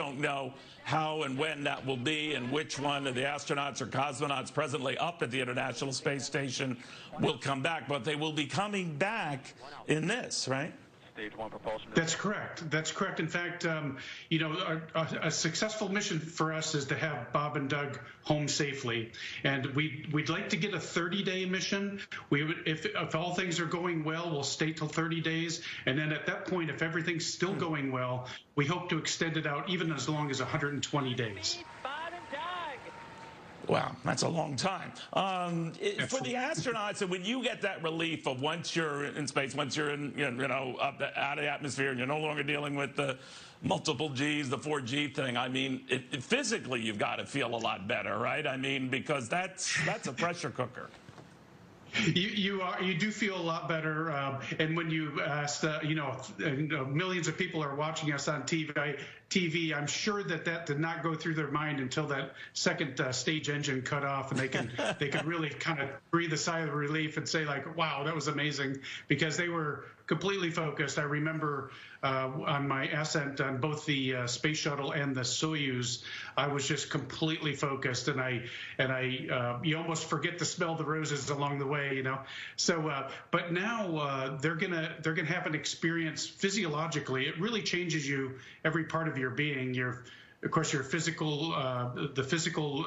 Don't know how and when that will be and which one of the astronauts or cosmonauts presently up at the International Space Station will come back, but they will be coming back in this, right? Stage 1 propulsion. That's correct. That's correct. In fact, you know, a successful mission for us is to have Bob and Doug home safely, and we'd like to get a 30-day mission. We would, if all things are going well, we'll stay till 30 days, and then at that point, if everything's still going well, we hope to extend it out even as long as 120 days. Wow, that's a long time. For the astronauts, and when you get that relief of once you're in space, once you're in, you know, up out of the atmosphere, and you're no longer dealing with the multiple G's, the 4G thing. I mean, physically, you've got to feel a lot better, right? I mean, because that's a pressure cooker. You do feel a lot better, and when you asked, you know, millions of people are watching us on TV. I'm sure that did not go through their mind until that second stage engine cut off, and they could really kind of breathe a sigh of relief and say, like, wow, that was amazing, because they were completely focused. I remember on my ascent on both the space shuttle and the Soyuz, I was just completely focused, and you almost forget to smell the roses along the way, you know. So, but now they're gonna have an experience physiologically. It really changes you, every part of your being. Of course, your physical, the physical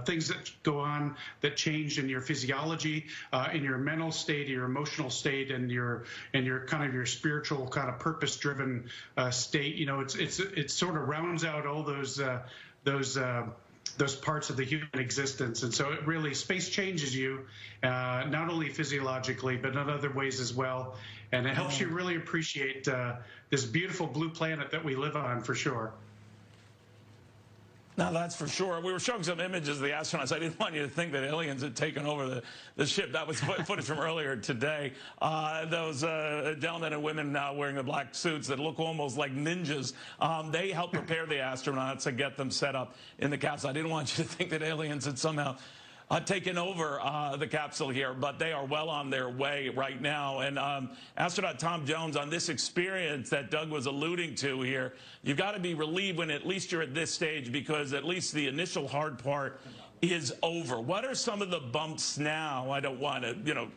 things that go on that change in your physiology, in your mental state, your emotional state, and your kind of your spiritual kind of purpose-driven state. You know, it sort of rounds out all those parts of the human existence. And so it really, space changes you, not only physiologically, but in other ways as well. And it helps you really appreciate this beautiful blue planet that we live on, for sure. No, that's for sure. We were showing some images of the astronauts. I didn't want you to think that aliens had taken over the ship. That was footage from earlier today. Those gentlemen and women now wearing the black suits that look almost like ninjas, they help prepare the astronauts and get them set up in the capsule. I didn't want you to think that aliens had somehow taken over the capsule here, but they are well on their way right now. And astronaut Tom Jones, on this experience that Doug was alluding to here, you've got to be relieved when at least you're at this stage, because at least the initial hard part is over. What are some of the bumps now? I don't want to, you know,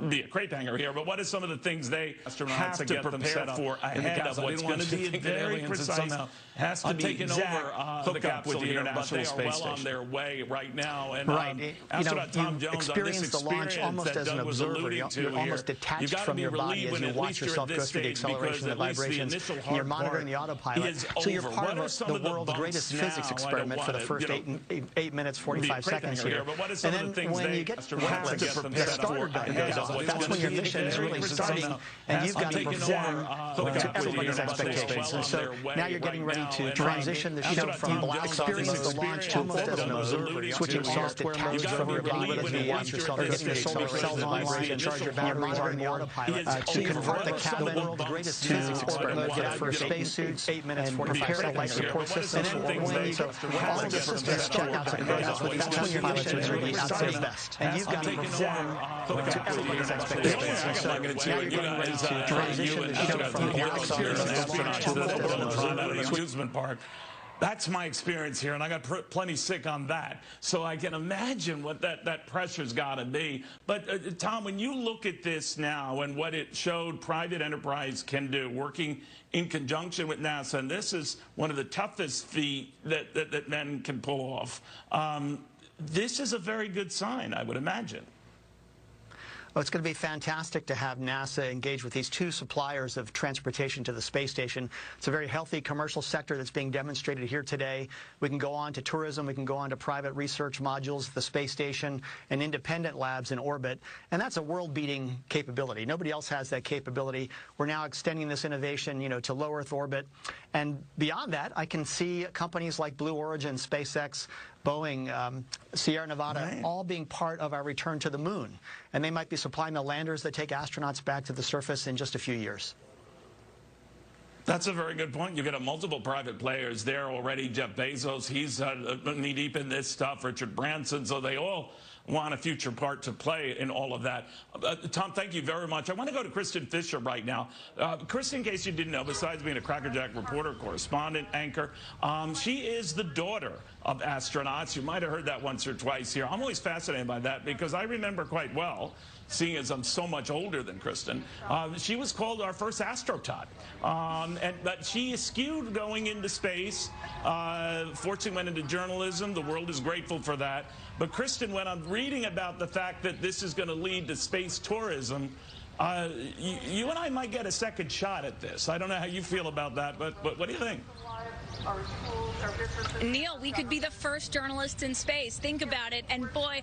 be a crate hanger here, but what are some of the things they have to prepare for ahead of what's going to be very precise, has to be exact the capsule with the International Space Station? Well on their way right now. And astronaut Tom Jones, on this the launch almost as an observer. You're almost detached from your body as you watch yourself go through the acceleration, the vibrations, and you're monitoring the autopilot. So you're part of the world's greatest physics experiment for the first 8 minutes, 45 seconds here. And then when you get started, that's when your mission is really starting, and you've got to perform to everybody's expectations. And so now you're getting ready to transition the ship from black experience the launch almost as an observer, switching software modes from your body as you watch yourself, getting your solar cells online and charge your batteries on the autopilot, to convert the cabin, the world's greatest physics experiment, get out your spacesuits, 8 minutes, and prepare the life support systems for when so all of the systems check out to that's when your mission is really at its best. And you've got to perform to everybody's expectations. So now you're getting ready to transition the ship from black to amusement park. That's my experience here, and I got plenty sick on that. So I can imagine what that pressure's got to be. But, Tom, when you look at this now and what it showed private enterprise can do, working in conjunction with NASA, and this is one of the toughest feats that men can pull off, this is a very good sign, I would imagine. Well, it's going to be fantastic to have NASA engage with these two suppliers of transportation to the space station. It's a very healthy commercial sector that's being demonstrated here today. We can go on to tourism, we can go on to private research modules, the space station, and independent labs in orbit. And that's a world-beating capability. Nobody else has that capability. We're now extending this innovation, you know, to low Earth orbit. And beyond that, I can see companies like Blue Origin, Spacex, Boeing, Sierra Nevada, all being part of our return to the moon. And they might be supplying the landers that take astronauts back to the surface in just a few years. That's a very good point. You've got multiple private players there already. Jeff Bezos, he's knee-deep in this stuff. Richard Branson. So they all want a future part to play in all of that. Tom, thank you very much. I want to go to Kristen Fisher right now. Kristen, in case you didn't know, besides being a Crackerjack reporter, correspondent, anchor, she is the daughter of astronauts. You might have heard that once or twice here. I'm always fascinated by that because I remember quite well, seeing as I'm so much older than Kristen, she was called our first astrotot. But she eschewed going into space, fortunately went into journalism. The world is grateful for that. But Kristen, when I'm reading about the fact that this is going to lead to space tourism, you and I might get a second shot at this. I don't know how you feel about that, but what do you think? Neil, we could be the first journalists in space. Think about it. And boy,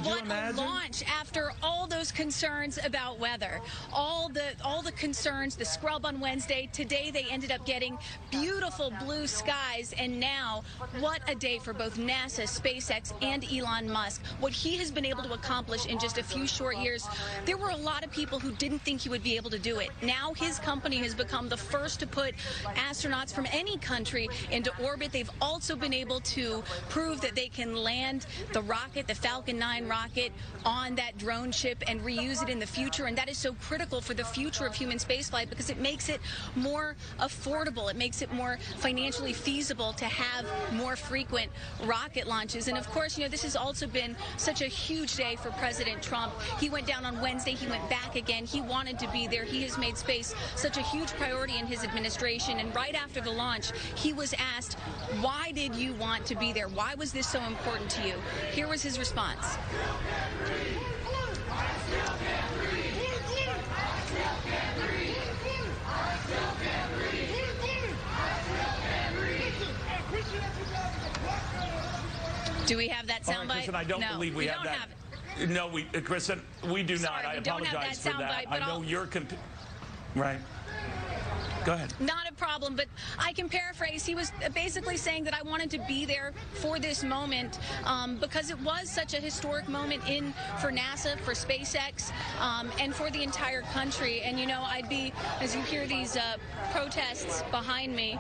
what a launch after all those concerns about weather. All the concerns, the scrub on Wednesday. Today they ended up getting beautiful blue skies. And now, what a day for both NASA, SpaceX, and Elon Musk. What he has been able to accomplish in just a few short years. There were a lot of people who didn't think he would be able to do it. Now his company has become the first to put astronauts from any country into orbit. They've also been able to prove that they can land the rocket, the Falcon 9 rocket, on that drone ship and reuse it in the future. And that is so critical for the future of human spaceflight because it makes it more affordable. It makes it more financially feasible to have more frequent rocket launches. And of course, you know, this has also been such a huge day for President Trump. He went down on Wednesday. He went back again. He wanted to be there. He has made space such a huge priority in his administration. And right after the launch, he was asked, why did you want to be there? Why was this so important to you? Here was his response. Do we have that soundbite? Kristen, I don't believe we have that. No, Kristen, we do not. I apologize for that. I know you're right. Go ahead. Not a problem, but I can paraphrase. He was basically saying that I wanted to be there for this moment because it was such a historic moment for NASA, for SpaceX, and for the entire country. And, you know, I'd be, as you hear these protests behind me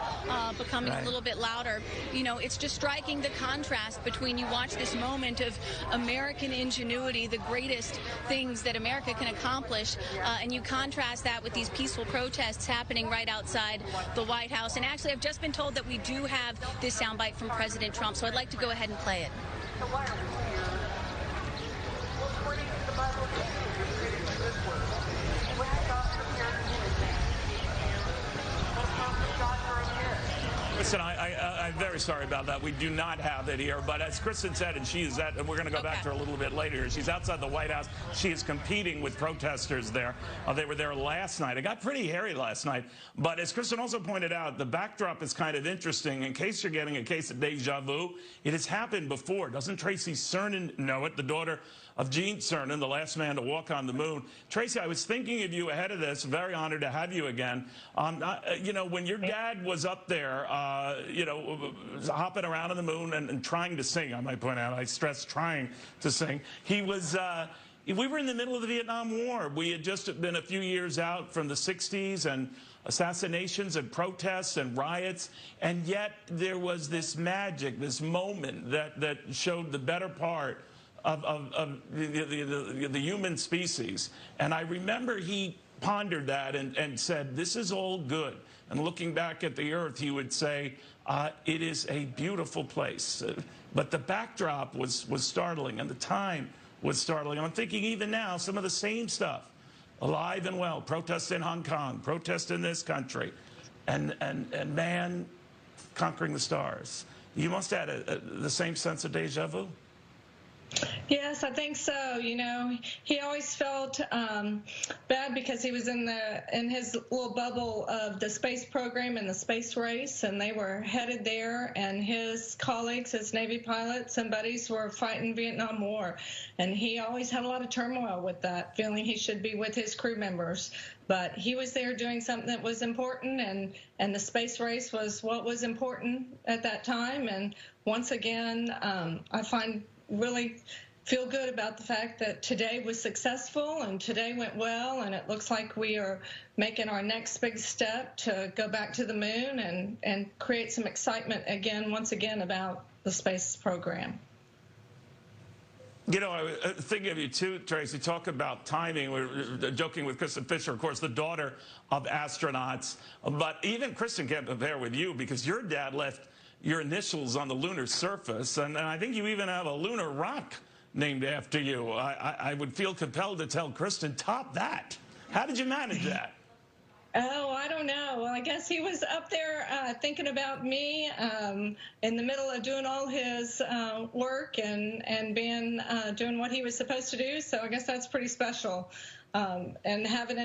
becoming a little bit louder, you know, it's just striking the contrast between you watch this moment of American ingenuity, the greatest things that America can accomplish, and you contrast that with these peaceful protests happening right outside the White House. And actually, I've just been told that we do have this soundbite from President Trump, so I'd like to go ahead and play it. Listen, I'm very sorry about that. We do not have it here. But as Kristen said, and we're going to go back to her a little bit later, she's outside the White House. She is competing with protesters there. They were there last night. It got pretty hairy last night. But as Kristen also pointed out, the backdrop is kind of interesting. In case you're getting a case of deja vu, it has happened before. Doesn't Tracy Cernan know it, the daughter of Gene Cernan, the last man to walk on the moon? Tracy, I was thinking of you ahead of this. Very honored to have you again. You know, when your dad was up there, you know, hopping around on the moon and trying to sing, I might point out, I stress trying to sing, he was, we were in the middle of the Vietnam War. We had just been a few years out from the 60s and assassinations and protests and riots, and yet there was this magic, this moment that showed the better part of the human species. And I remember he pondered that and said, this is all good. And looking back at the Earth, he would say, it is a beautiful place. But the backdrop was startling, and the time was startling. I'm thinking even now, some of the same stuff, alive and well, protests in Hong Kong, protests in this country, and man conquering the stars. You must have had the same sense of deja vu. Yes, I think so. You know, he always felt bad because he was in his little bubble of the space program and the space race, and they were headed there, and his colleagues, his Navy pilots and buddies, were fighting Vietnam War, and he always had a lot of turmoil with that, feeling he should be with his crew members. But he was there doing something that was important, and the space race was what was important at that time. And once again, I really feel good about the fact that today was successful and today went well, and it looks like we are making our next big step to go back to the moon and create some excitement again, once again, about the space program. You know, I was thinking of you too, Tracy. Talk about timing. We were joking with Kristen Fisher, of course, the daughter of astronauts. But even Kristen can't compare with you because your dad left your initials on the lunar surface. And I think you even have a lunar rock named after you. I would feel compelled to tell Kristen, top that. How did you manage that? Oh, I don't know. Well, I guess he was up there thinking about me in the middle of doing all his work and being doing what he was supposed to do. So I guess that's pretty special. And having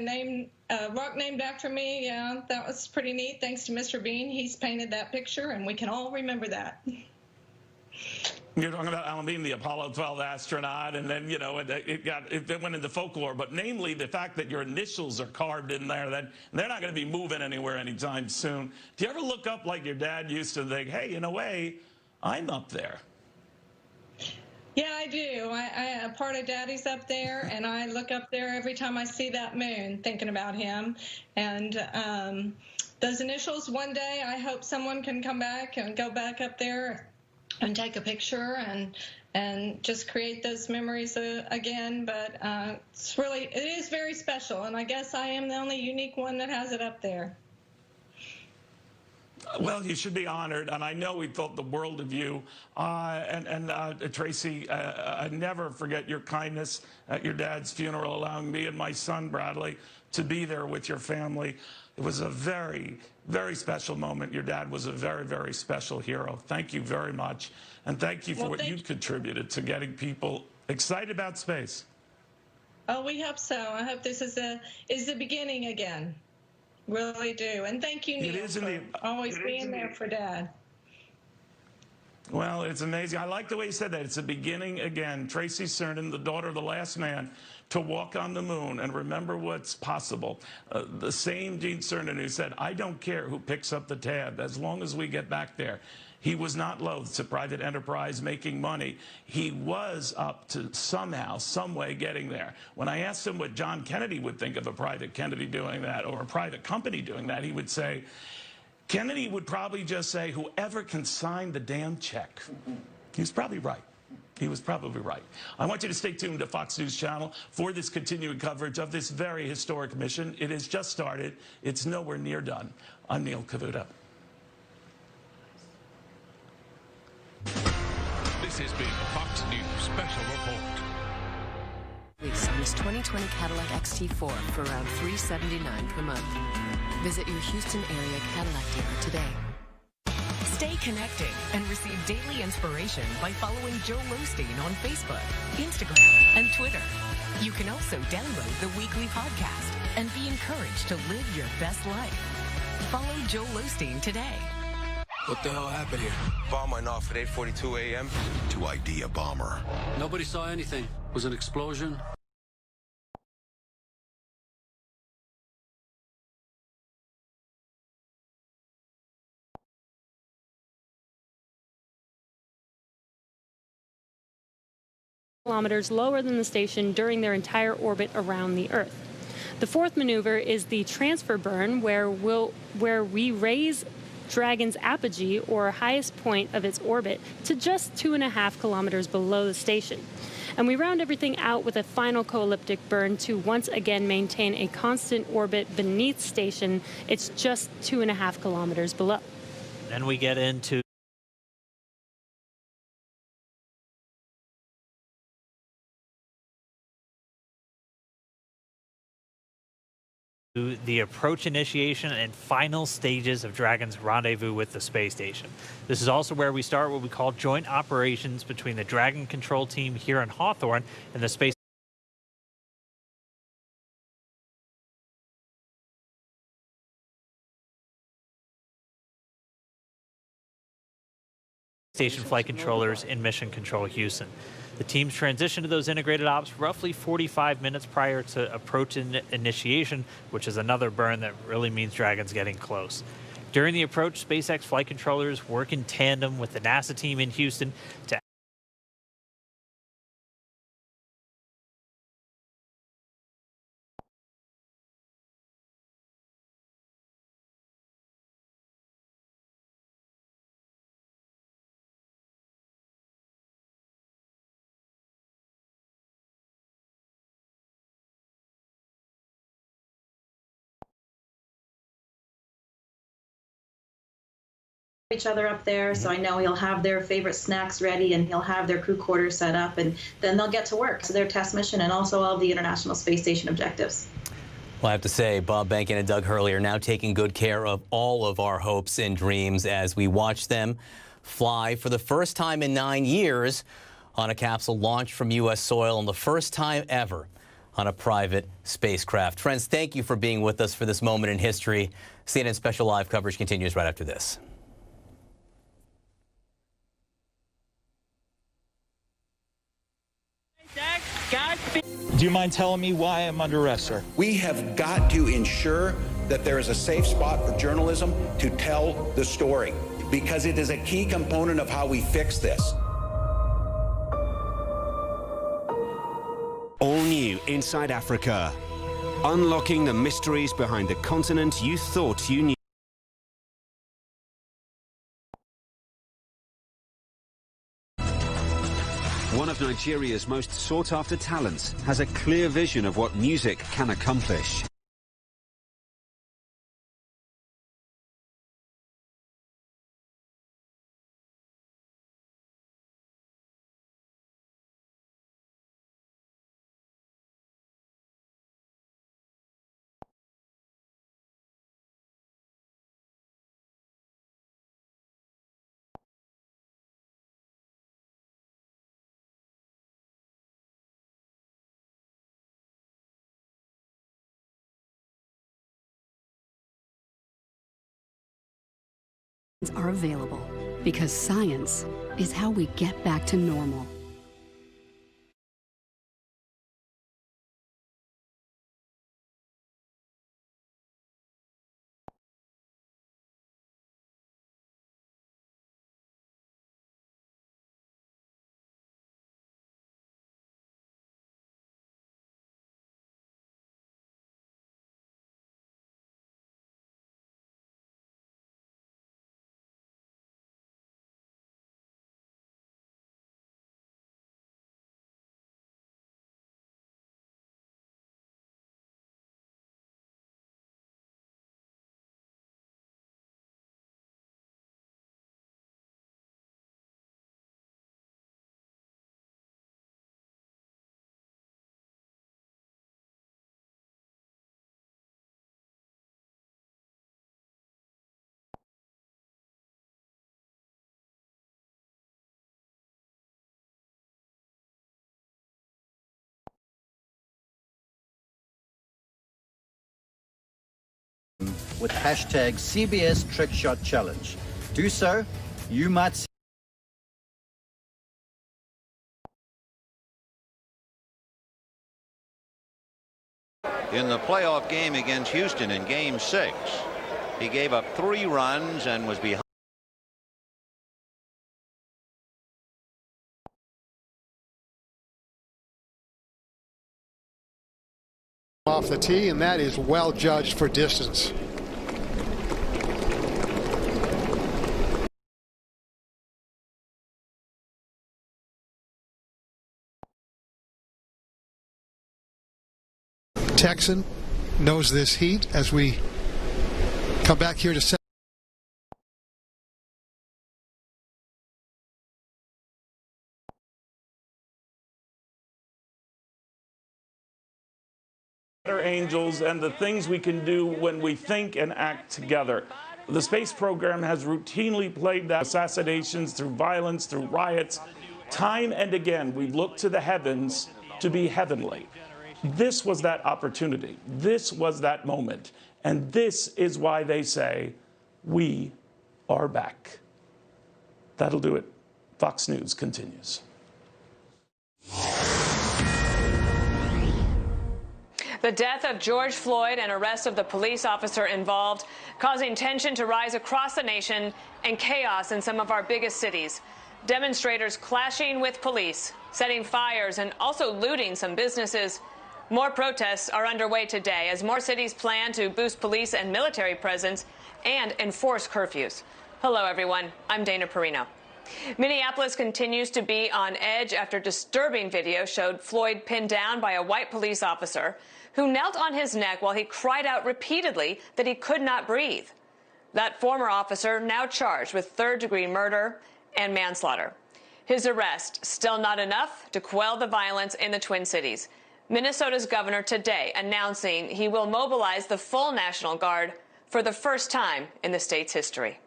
a rock named after me, yeah, that was pretty neat. Thanks to Mr. Bean, he's painted that picture, and we can all remember that. You're talking about Alan Bean, the Apollo 12 astronaut, and then, you know, it went into folklore. But namely, the fact that your initials are carved in there, that they're not going to be moving anywhere anytime soon. Do you ever look up like your dad used to think, hey, in a way, I'm up there? Yeah, I do. A part of Daddy's up there, and I look up there every time I see that moon, thinking about him. And those initials, one day, I hope someone can come back and go back up there and take a picture and just create those memories again. But it is very special, and I guess I am the only unique one that has it up there. Well, you should be honored, and I know we thought the world of you. Tracy, I never forget your kindness at your dad's funeral, allowing me and my son, Bradley, to be there with your family. It was a very, very special moment. Your dad was a very, very special hero. Thank you very much, and thank you for what you contributed to getting people excited about space. Oh, we hope so. I hope this is the beginning again. Really do. And thank you, Neil, for always being there for Dad. Well, it's amazing. I like the way you said that. It's the beginning again. Tracy Cernan, the daughter of the last man to walk on the moon and remember what's possible. The same Gene Cernan who said, I don't care who picks up the tab as long as we get back there. He was not loath to private enterprise making money. He was up to somehow, some way getting there. When I asked him what John Kennedy would think of a private Kennedy doing that or a private company doing that, he would say, Kennedy would probably just say, whoever can sign the damn check. He was probably right. He was probably right. I want you to stay tuned to Fox News Channel for this continuing coverage of this very historic mission. It has just started. It's nowhere near done. I'm Neil Cavuto. This has been a Fox News Special Report. On this 2020 Cadillac XT4 for around $379 per month. Visit your Houston area Cadillac dealer today. Stay connected and receive daily inspiration by following Joel Osteen on Facebook, Instagram, and Twitter. You can also download the weekly podcast and be encouraged to live your best life. Follow Joel Osteen today. What the hell happened here? Bomb went off at 8:42 a.m. To ID a bomber. Nobody saw anything. Was an explosion? Kilometers lower than the station during their entire orbit around the Earth. The fourth maneuver is the transfer burn, where we raise Dragon's apogee, or highest point of its orbit, to just 2.5 kilometers below the station. And we round everything out with a final co-elliptic burn to once again maintain a constant orbit beneath station. It's just 2.5 kilometers below. Then we get into the approach initiation and final stages of Dragon's rendezvous with the space station. This is also where we start what we call joint operations between the Dragon control team here in Hawthorne and the space station flight controllers in Mission Control Houston. The teams transition to those integrated ops roughly 45 minutes prior to approach initiation, which is another burn that really means Dragon's getting close. During the approach, SpaceX flight controllers work in tandem with the NASA team in Houston to each other up there, so I know he'll have their favorite snacks ready and he'll have their crew quarters set up, and then they'll get to work. So their test mission and also all of the International Space Station objectives. Well, I have to say, Bob Behnken and Doug Hurley are now taking good care of all of our hopes and dreams as we watch them fly for the first time in 9 years on a capsule launched from U.S. soil and the first time ever on a private spacecraft. Friends, thank you for being with us for this moment in history. CNN Special Live coverage continues right after this. Do you mind telling me why I'm under arrest, sir? We have got to ensure that there is a safe spot for journalism to tell the story, because it is a key component of how we fix this. All new Inside Africa, unlocking the mysteries behind the continent you thought you knew. One of Nigeria's most sought-after talents has a clear vision of what music can accomplish. Are available because science is how we get back to normal. With hashtag CBS Trickshot Challenge. Do so, you might see. In the playoff game against Houston in Game 6, he gave up 3 runs and was behind. Off the tee, and that is well judged for distance. Texan knows this heat as we come back here to set. Angels and the things we can do when we think and act together. The space program has routinely played that assassinations through violence, through riots. Time and again, we've looked to the heavens to be heavenly. This was that opportunity. This was that moment. And this is why they say, we are back. That'll do it. Fox News continues. The death of George Floyd and arrest of the police officer involved, causing tension to rise across the nation and chaos in some of our biggest cities. Demonstrators clashing with police, setting fires, and also looting some businesses. More protests are underway today as more cities plan to boost police and military presence and enforce curfews. Hello, everyone. I'm Dana Perino. Minneapolis continues to be on edge after disturbing video showed Floyd pinned down by a white police officer who knelt on his neck while he cried out repeatedly that he could not breathe. That former officer now charged with third-degree murder and manslaughter. His arrest still not enough to quell the violence in the Twin Cities. Minnesota's governor today announcing he will mobilize the full National Guard for the first time in the state's history.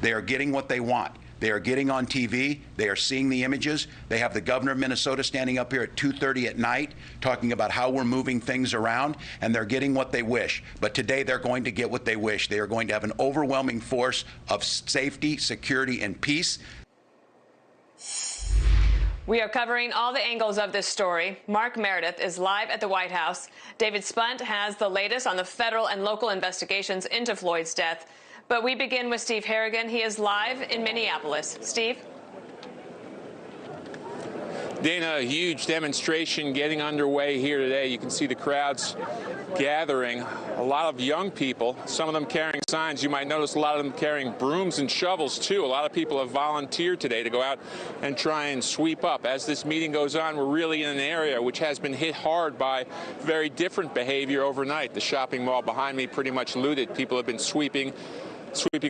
They are getting what they want. They are getting on TV. They are seeing the images. They have the governor of Minnesota standing up here at 2:30 at night talking about how we're moving things around, and they're getting what they wish. But today they're going to get what they wish. They are going to have an overwhelming force of safety, security, and peace. We are covering all the angles of this story. Mark Meredith is live at the White House. David Spunt has the latest on the federal and local investigations into Floyd's death. But we begin with Steve Harrigan. He is live in Minneapolis. Steve? Dana, a huge demonstration getting underway here today. You can see the crowds gathering. A lot of young people, some of them carrying signs. You might notice a lot of them carrying brooms and shovels, too. A lot of people have volunteered today to go out and try and sweep up. As this meeting goes on, we're really in an area which has been hit hard by very different behavior overnight. The shopping mall behind me pretty much looted. People have been sweeping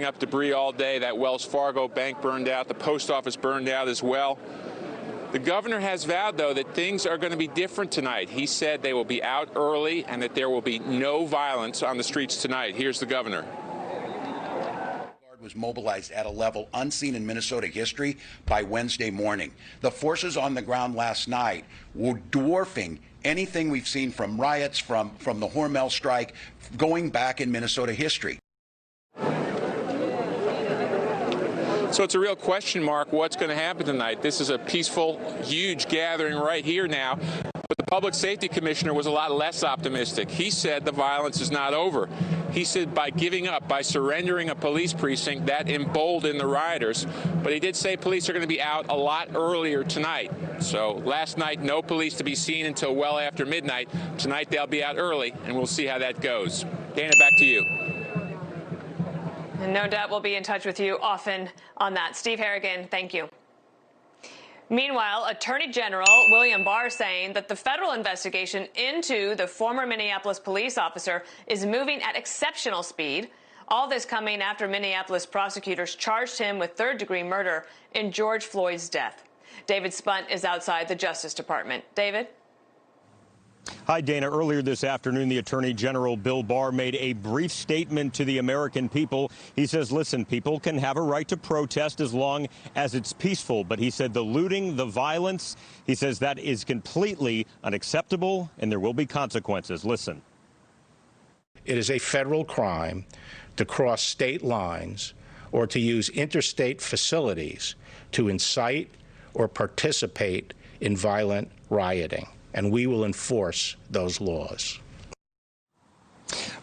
up debris all day. That Wells Fargo bank burned out. The post office burned out as well. The governor has vowed, though, that things are going to be different tonight. He said they will be out early and that there will be no violence on the streets tonight. Here's the governor. Was mobilized at a level unseen in Minnesota history by Wednesday morning. The forces on the ground last night were dwarfing anything we've seen from riots, from the Hormel strike, going back in Minnesota history. So it's a real question mark what's going to happen tonight. This is a peaceful, huge gathering right here now. But the public safety commissioner was a lot less optimistic. He said the violence is not over. He said by giving up, by surrendering a police precinct, that emboldened the rioters. But he did say police are going to be out a lot earlier tonight. So last night, no police to be seen until well after midnight. Tonight, they'll be out early, and we'll see how that goes. Dana, back to you. And no doubt we'll be in touch with you often on that. Steve Harrigan, thank you. Meanwhile, Attorney General William Barr saying that the federal investigation into the former Minneapolis police officer is moving at exceptional speed. All this coming after Minneapolis prosecutors charged him with third-degree murder in George Floyd's death. David Spunt is outside the Justice Department. David? Hi, Dana. Earlier this afternoon, the Attorney General Bill Barr made a brief statement to the American people. He says, listen, people can have a right to protest as long as it's peaceful. But he said the looting, the violence, he says that is completely unacceptable and there will be consequences. Listen. It is a federal crime to cross state lines or to use interstate facilities to incite or participate in violent rioting. And we will enforce those laws.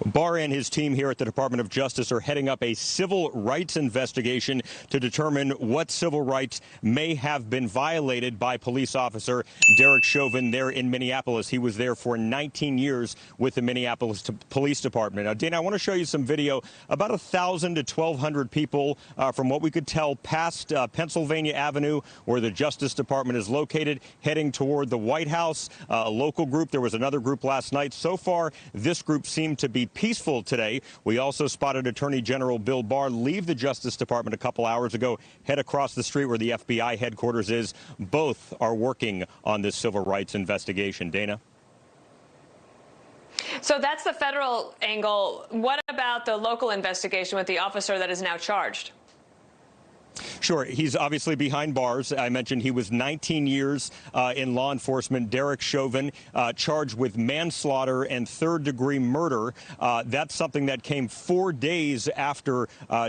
Barr and his team here at the Department of Justice are heading up a civil rights investigation to determine what civil rights may have been violated by police officer Derek Chauvin there in Minneapolis. He was there for 19 years with the Minneapolis Police Department. Now, Dana, I want to show you some video. About 1,000 to 1,200 people from what we could tell past Pennsylvania Avenue, where the Justice Department is located, heading toward the White House. A local group. There was another group last night. So far, this group seemed to be peaceful today. We also spotted Attorney General Bill Barr leave the Justice Department a couple hours ago, head across the street where the FBI headquarters is. Both are working on this civil rights investigation. Dana? So that's the federal angle. What about the local investigation with the officer that is now charged? Sure. He's obviously behind bars. I mentioned he was 19 years in law enforcement. Derek Chauvin, charged with manslaughter and third-degree murder. That's something that came 4 days after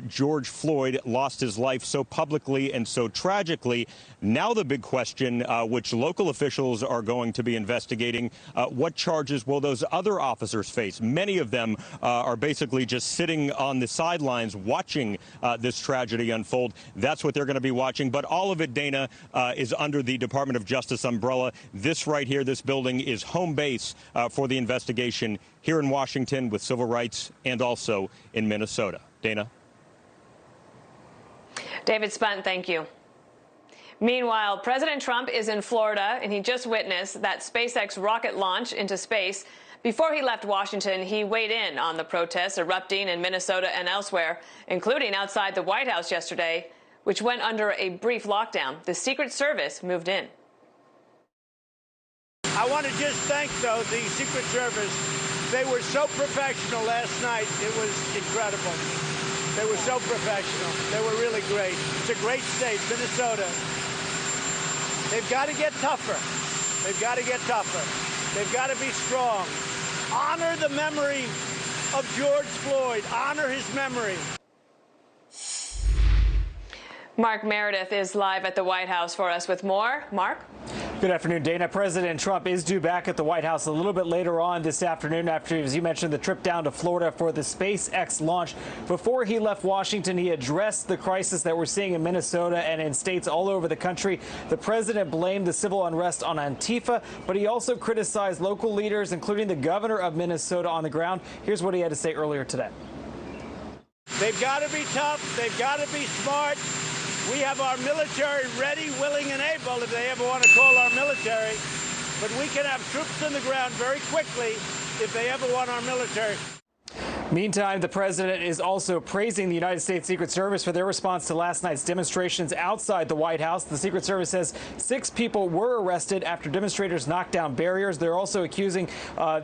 George Floyd lost his life so publicly and so tragically. Now the big question, which local officials are going to be investigating, what charges will those other officers face? Many of them are basically just sitting on the sidelines watching this tragedy unfold. That's what they're going to be watching. But all of it, Dana, is under the Department of Justice umbrella. This right here, this building, is home base for the investigation here in Washington with civil rights and also in Minnesota. Dana? David Spunt, thank you. Meanwhile, President Trump is in Florida, and he just witnessed that SpaceX rocket launch into space. Before he left Washington, he weighed in on the protests erupting in Minnesota and elsewhere, including outside the White House yesterday, which went under a brief lockdown. The Secret Service moved in. I want to just thank, though, the Secret Service. They were so professional last night. It was incredible. They were so professional. They were really great. It's a great state, Minnesota. They've got to get tougher. They've got to get tougher. They've got to be strong. Honor the memory of George Floyd. Honor his memory. Mark Meredith is live at the White House for us with more. Mark? Good afternoon, Dana. President Trump is due back at the White House a little bit later on this afternoon after, as you mentioned, the trip down to Florida for the Spacex launch. Before he left Washington, he addressed the crisis that we're seeing in Minnesota and in states all over the country. The president blamed the civil unrest on Antifa, but he also criticized local leaders, including the governor of Minnesota on the ground. Here's what he had to say earlier today. They've got to be tough. They've got to be smart. We have our military ready, willing, and able if they ever want to call our military. But we can have troops on the ground very quickly if they ever want our military. Meantime, the president is also praising the United States Secret Service for their response to last night's demonstrations outside the White House. The Secret Service says 6 people were arrested after demonstrators knocked down barriers. They're also accusing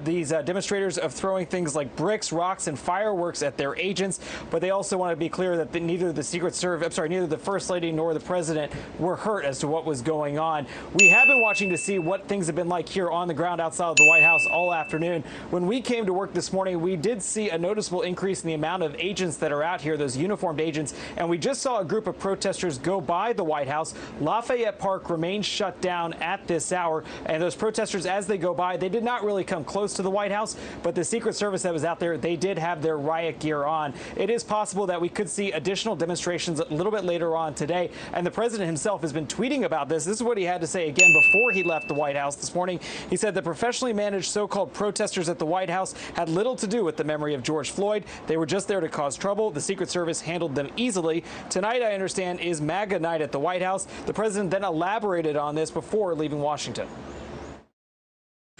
these demonstrators of throwing things like bricks, rocks, and fireworks at their agents. But they also want to be clear that neither the First Lady nor the president were hurt as to what was going on. We have been watching to see what things have been like here on the ground outside of the White House all afternoon. When we came to work this morning, we did see a noticeable increase in the amount of agents that are out here, those uniformed agents, and we just saw a group of protesters go by the White House. Lafayette Park remains shut down at this hour, and those protesters, as they go by, they did not really come close to the White House, but the Secret Service that was out there, they did have their riot gear on. It is possible that we could see additional demonstrations a little bit later on today, and the president himself has been tweeting about this. This is what he had to say again before he left the White House this morning. He said the professionally managed so-called protesters at the White House had little to do with the memory of George Floyd. They were just there to cause trouble. The Secret Service handled them easily. Tonight, I understand, is MAGA night at the White House. The president then elaborated on this before leaving Washington.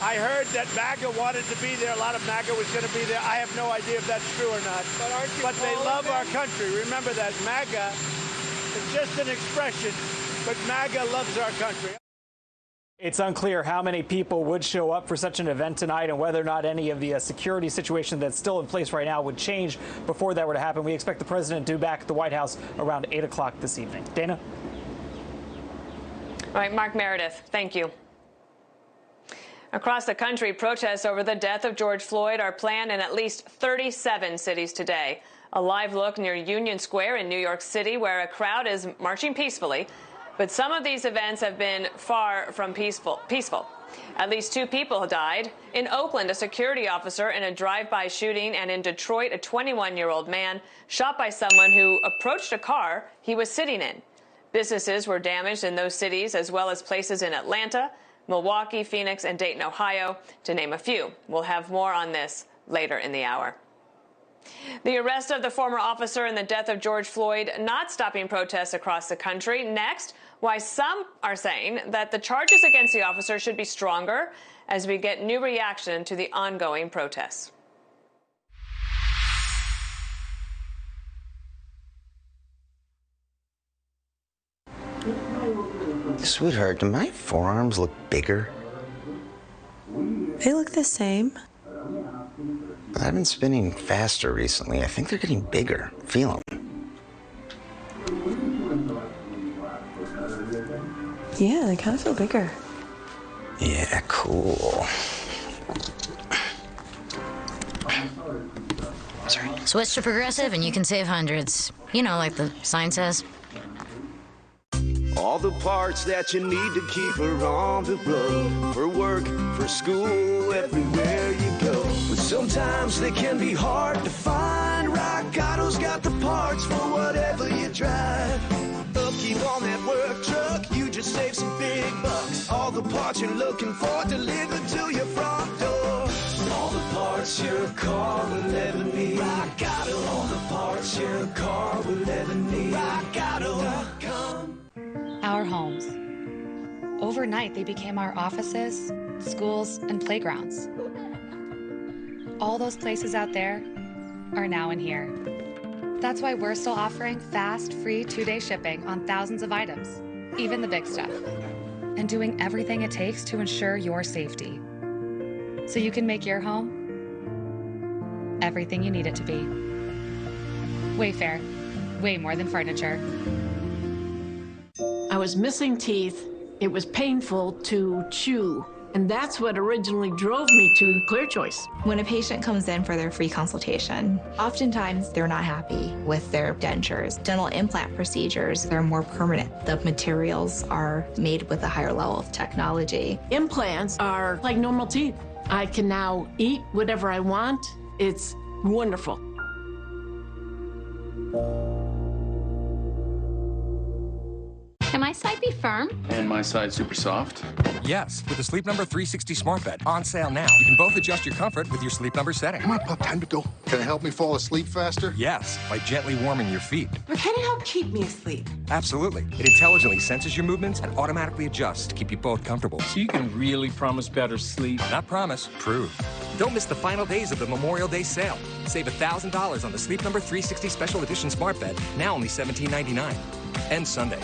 I heard that MAGA wanted to be there. A lot of MAGA was going to be there. I have no idea if that's true or not. But they love our country. Remember that. MAGA is just an expression, but MAGA loves our country. It's unclear how many people would show up for such an event tonight and whether or not any of the security situation that's still in place right now would change before that were to happen. We expect the president to be back at the White House around 8 o'clock this evening. Dana? All right, Mark Meredith, thank you. Across the country, protests over the death of George Floyd are planned in at least 37 cities today. A live look near Union Square in New York City, where a crowd is marching peacefully. But some of these events have been far from peaceful. At least 2 people died. In Oakland, a security officer in a drive-by shooting, and in Detroit, a 21-year-old man shot by someone who approached a car he was sitting in. Businesses were damaged in those cities, as well as places in Atlanta, Milwaukee, Phoenix, and Dayton, Ohio, to name a few. We'll have more on this later in the hour. The arrest of the former officer and the death of George Floyd not stopping protests across the country. Next, why some are saying that the charges against the officer should be stronger as we get new reaction to the ongoing protests. Sweetheart, do my forearms look bigger? They look the same. I've been spinning faster recently. I think they're getting bigger. Feel them. Yeah, they kind of feel bigger. Yeah, cool. Sorry. Switch to Progressive and you can save hundreds. You know, like the sign says. All the parts that you need to keep her on the road. For work, for school, everywhere you go. But sometimes they can be hard to find. Rock Auto's got the parts for whatever you drive. Upkeep on that work truck, you just save some big bucks. All the parts you're looking for delivered to your front door. All the parts your car will ever need. Rock Auto. All the parts your car will ever need. RockAuto.com. Our homes. Overnight, they became our offices, schools, and playgrounds. All those places out there are now in here. That's why we're still offering fast, free 2-day shipping on thousands of items, even the big stuff, and doing everything it takes to ensure your safety, so you can make your home everything you need it to be. Wayfair, way more than furniture. I was missing teeth. It was painful to chew. And that's what originally drove me to Clear Choice. When a patient comes in for their free consultation, oftentimes they're not happy with their dentures. Dental implant procedures, they're more permanent. The materials are made with a higher level of technology. Implants are like normal teeth. I can now eat whatever I want. It's wonderful. Can my side be firm? And my side super soft? Yes, with the Sleep Number 360 smart bed. On sale now. You can both adjust your comfort with your Sleep Number setting. Come on, pup, time to go. Can it help me fall asleep faster? Yes, by gently warming your feet. But can it help keep me asleep? Absolutely. It intelligently senses your movements and automatically adjusts to keep you both comfortable. So you can really promise better sleep? Not promise, prove. Don't miss the final days of the Memorial Day sale. Save $1,000 on the Sleep Number 360 Special Edition smart bed, now only $17.99. Ends Sunday.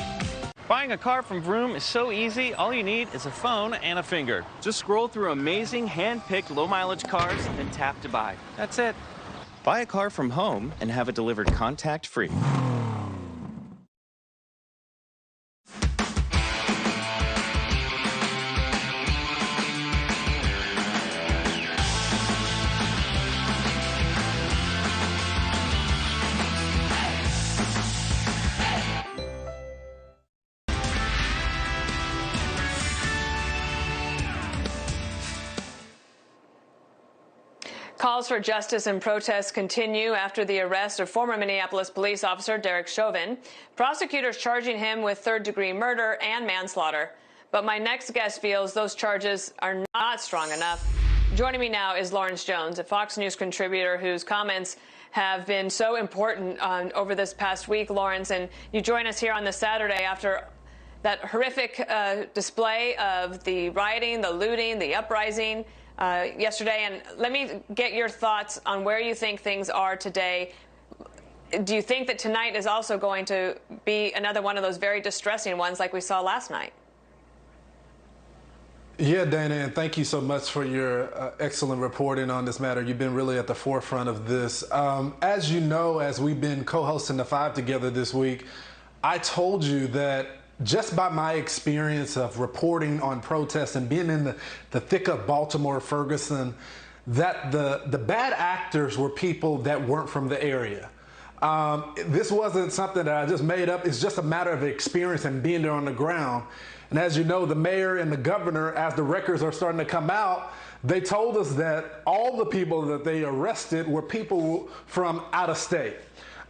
Buying a car from Vroom is so easy, all you need is a phone and a finger. Just scroll through amazing hand-picked low-mileage cars and tap to buy. That's it. Buy a car from home and have it delivered contact-free. Calls for justice and protests continue after the arrest of former Minneapolis police officer Derek Chauvin. Prosecutors charging him with third-degree murder and manslaughter. But my next guest feels those charges are not strong enough. Joining me now is Lawrence Jones, a Fox News contributor whose comments have been so important over this past week, Lawrence. And you join us here on this Saturday after that horrific display of the rioting, the looting, the uprising yesterday. And let me get your thoughts on where you think things are today. Do you think that tonight is also going to be another one of those very distressing ones like we saw last night? Yeah, Dana, and thank you so much for your excellent reporting on this matter. You've been really at the forefront of this. As you know, as we've been co-hosting The Five together this week, I told you that just by my experience of reporting on protests and being in the thick of Baltimore, Ferguson, that the bad actors were people that weren't from the area. This wasn't something that I just made up. It's just a matter of experience and being there on the ground. And as you know, the mayor and the governor, as the records are starting to come out, they told us that all the people that they arrested were people from out of state.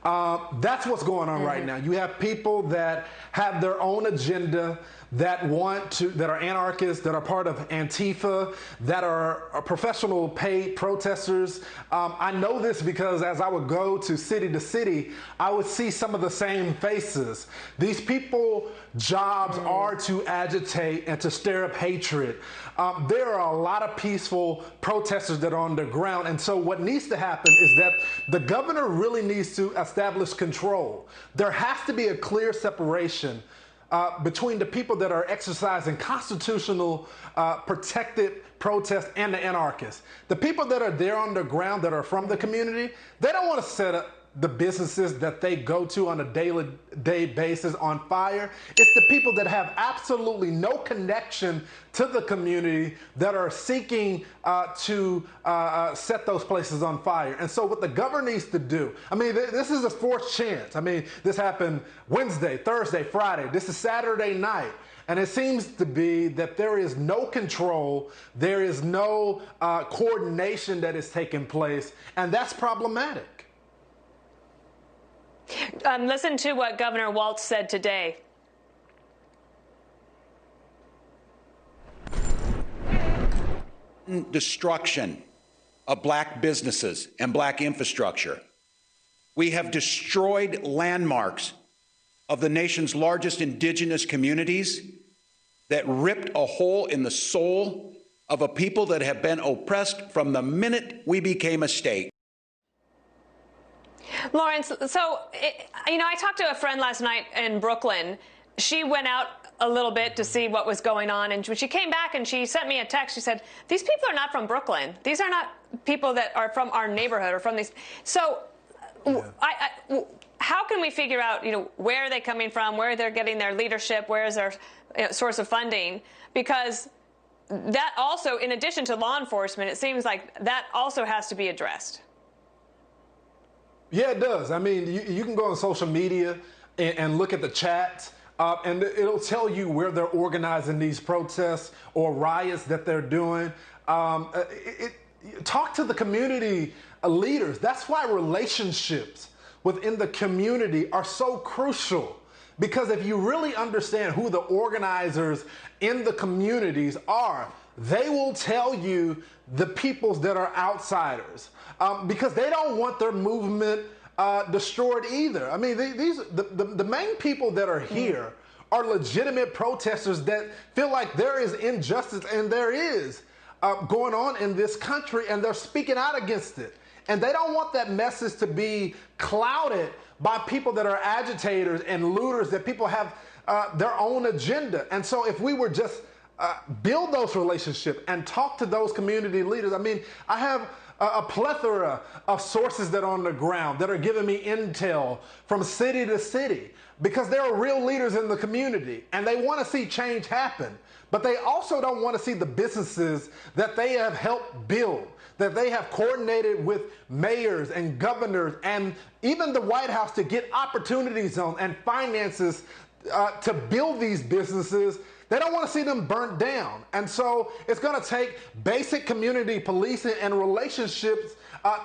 That's what's going on right now. You have people that have their own agenda, that are anarchists, that are part of Antifa, that are professional paid protesters. I know this because as I would go to city, I would see some of the same faces. These people jobs are to agitate and to stir up hatred. There are a lot of peaceful protesters that are on the ground. And so what needs to happen is that the governor really needs to establish control. There has to be a clear separation between the people that are exercising constitutional protected protest and the anarchists. The people that are there on the ground that are from the community, they don't want to set up the businesses that they go to on a day basis on fire. It's the people that have absolutely no connection to the community that are seeking to set those places on fire. And so what the governor needs to do, I mean, this is a fourth chance. I mean, this happened Wednesday, Thursday, Friday. This is Saturday night. And it seems to be that there is no control, there is no coordination that is taking place, and that's problematic. Listen to what Governor Walz said today. Destruction of black businesses and black infrastructure. We have destroyed landmarks of the nation's largest indigenous communities that ripped a hole in the soul of a people that have been oppressed from the minute we became a state. Lawrence, so, I talked to a friend last night in Brooklyn. She went out a little bit to see what was going on, and when she came back and she sent me a text, she said, these people are not from Brooklyn. These are not people that are from our neighborhood or from these. So how can we figure out, where are they coming from, where they're getting their leadership, where is their source of funding? Because that also, in addition to law enforcement, it seems like that also has to be addressed. Yeah, it does. I mean, you can go on social media and look at the chats, and it'll tell you where they're organizing these protests or riots that they're doing. Talk to the community leaders. That's why relationships within the community are so crucial. Because if you really understand who the organizers in the communities are, they will tell you the peoples that are outsiders, because they don't want their movement destroyed either. I mean, the main people that are here are legitimate protesters that feel like there is injustice, and there is going on in this country, and they're speaking out against it. And they don't want that message to be clouded by people that are agitators and looters, that people have their own agenda. And so if we were just build those relationships and talk to those community leaders. I mean, I have a plethora of sources that are on the ground that are giving me intel from city to city, because there are real leaders in the community and they want to see change happen. But they also don't want to see the businesses that they have helped build, that they have coordinated with mayors and governors and even the White House to get opportunities on and finances to build these businesses. They don't want to see them burnt down. And so it's going to take basic community policing and relationships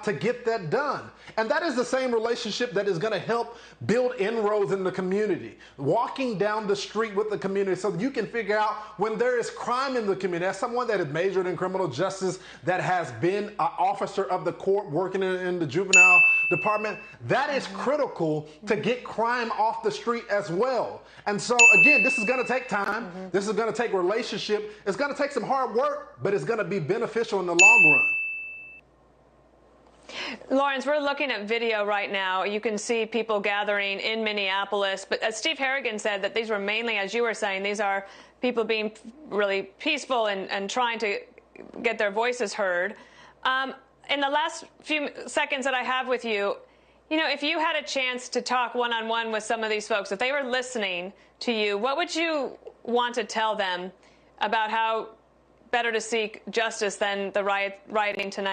to get that done. And that is the same relationship that is going to help build inroads in the community. Walking down the street with the community so that you can figure out when there is crime in the community. As someone that has majored in criminal justice, that has been an officer of the court working in the juvenile department, that is critical to get crime off the street as well. And so, again, this is going to take time. This is going to take relationship. It's going to take some hard work, but it's going to be beneficial in the long run. Lawrence, we're looking at video right now. You can see people gathering in Minneapolis. But as Steve Harrigan said, that these were mainly, as you were saying, these are people being really peaceful and trying to get their voices heard. In the last few seconds that I have with you, if you had a chance to talk one-on-one with some of these folks, if they were listening to you, what would you want to tell them about how better to seek justice than the rioting tonight?